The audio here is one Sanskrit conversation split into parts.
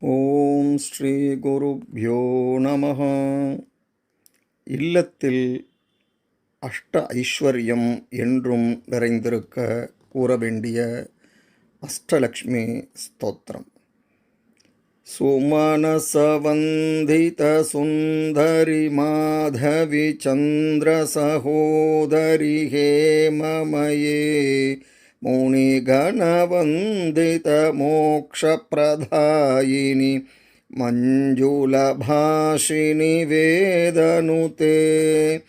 ஓம் ஸ்ரீ குருப்யோ நமः. இல்லத்தில் அஷ்ட ஐஸ்வர்யம் என்றும் நிறைந்திருக்க கூற வேண்டிய அஷ்டலக்ஷ்மி ஸ்தோத்திரம். சுமனசவந்தித சுந்தரி மாதவி சந்திர சகோதரி ஹேமமயே முனிகணவந்தித மோக்ஷப்ரதாயினி மஞ்சுளபாஷினி வேதனுதே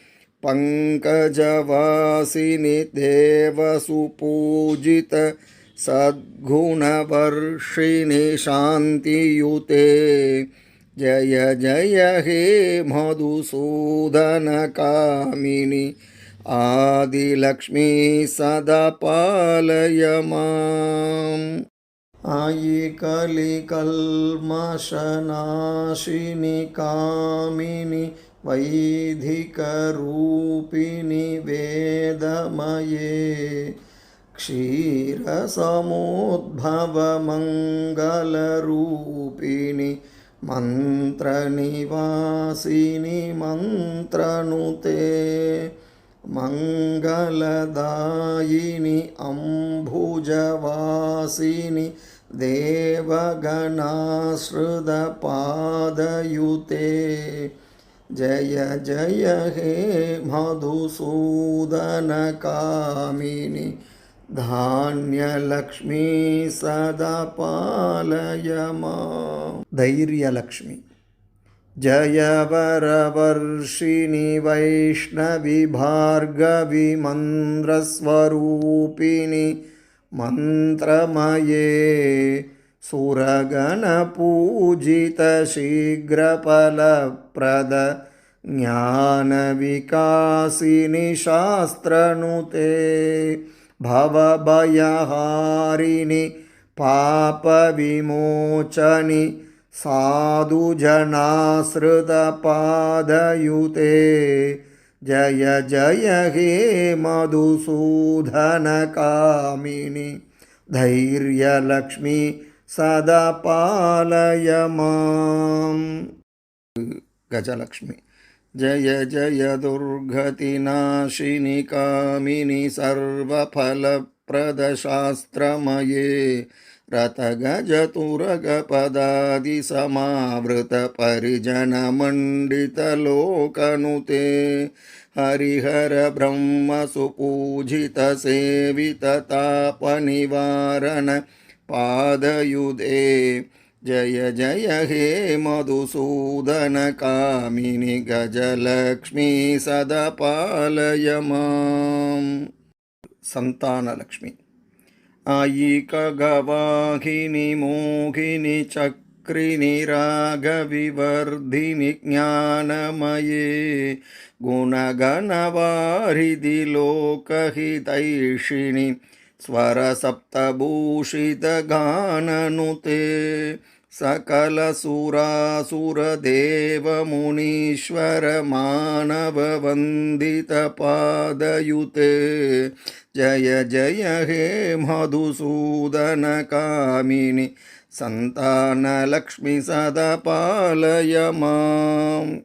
பங்கஜவாசினி தேவசுபூஜித सद्गुणवर्षिणि शान्तियुते जय जय हे मधुसूदनकामिनि आदिलक्ष्मी सदा पालय माम्. आयि कलिकल्मषनाशिनि कामिनि वैदिकरूपिणि वेदमये क्षीरसमुद्भवमङ्गलरूपिणि मन्त्रनिवासिनि मन्त्रनुते मङ्गलदायिनि अम्बुजवासिनि देवगणाश्रितपादयुते जय जय हे मधुसूदनकामिनि धान्यलक्ष्मी सदा पालय माम्. धैर्यलक्ष्मी जय वरवर्षिणि वैष्णवी भार्गवी मन्त्रस्वरूपिणि मन्त्रमये सुरगणपूजित शीघ्रफलप्रद ज्ञानविकासिनि शास्त्रनुते भवभयहारिणि पापविमोचनि साधुजनाश्रितपादयुते जय जय हे मधुसूदनकामिनि धैर्यलक्ष्मी सदा पालय माम्. गजलक्ष्मी जय जय दुर्गतिनाशिनि कामिनि सर्वफलप्रदशास्त्रमये रथगजतुरगपदादिसमावृतपरिजनमण्डितलोकनुते हरिहरब्रह्मसुपूजितसेविततापनिवारण पादयुधे जय जय हे मधुसूदनकामिनि गजलक्ष्मी सदा पालय माम्. सन्तानलक्ष्मी आयिकगवाहिनि मोहिनि चक्रिनि रागविवर्धिनि ज्ञानमये गुणगणवारिधि लोकहितैषिणि स्वरसप्तभूषितगाननुते सकलसुरासुरदेवमुनीश्वर मानववन्दितपादयुते जय जय हे मधुसूदनकामिनि सन्तानलक्ष्मी सदा पालय माम्.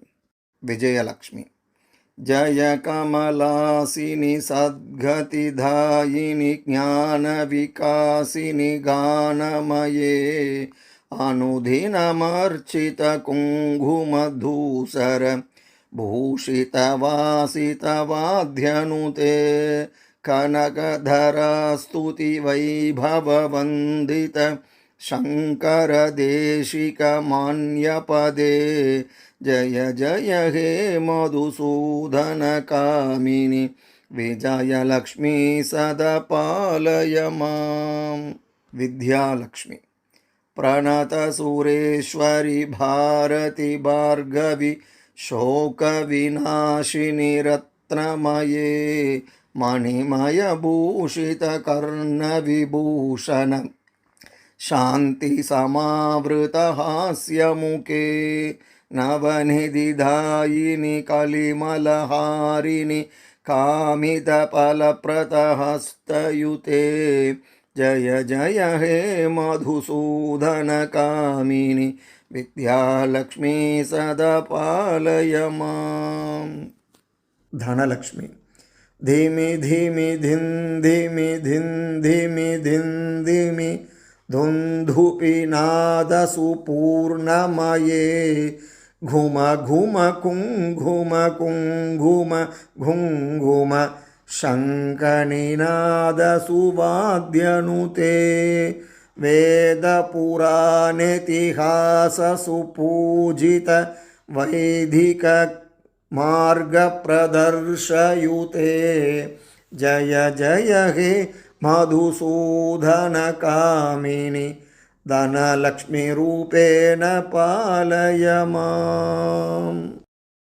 विजयलक्ष्मी जय कमलासिनि सद्गतिदायिनि ज्ञानविकासिनि गानमये अनुदिनमर्चितकुङ्कुमधूसर भूषितवासितवाद्यनुते कनकधरस्तुतिवैभववन्दित शङ्करदेशिकमान्यपदे जय जय हे मधुसूदनकामिनि विजयलक्ष्मी सदा पालय माम्. विद्यालक्ष्मी प्रणतसुरेश्वरि भारति भार्गवि शोकविनाशिनि रत्नमये मणिमयभूषितकर्णविभूषण शान्तिसमावृतहास्यमुखे नवनिधिदायिनि कलिमलहारिणि कामितफलप्रदहस्तयुते जय जय हे मधुसूदनकामिनि विद्यालक्ष्मी सदा पालय माम्। धनलक्ष्मी। धीमि धीमि धिं धीमि धिं धीमि धिं धीमि धुन्धुपिनादसुपूर्णमये घुम घुम कुङ्घुम कुङ्घुम घुङ्घुम शङ्खनिनादसुवाद्यनुते वेदपुराणेतिहाससुपूजित वैदिक मार्गप्रदर्शयुते जय जय हे मधुसूदनकामिनि धनलक्ष्मीरूपेण पालय माम्।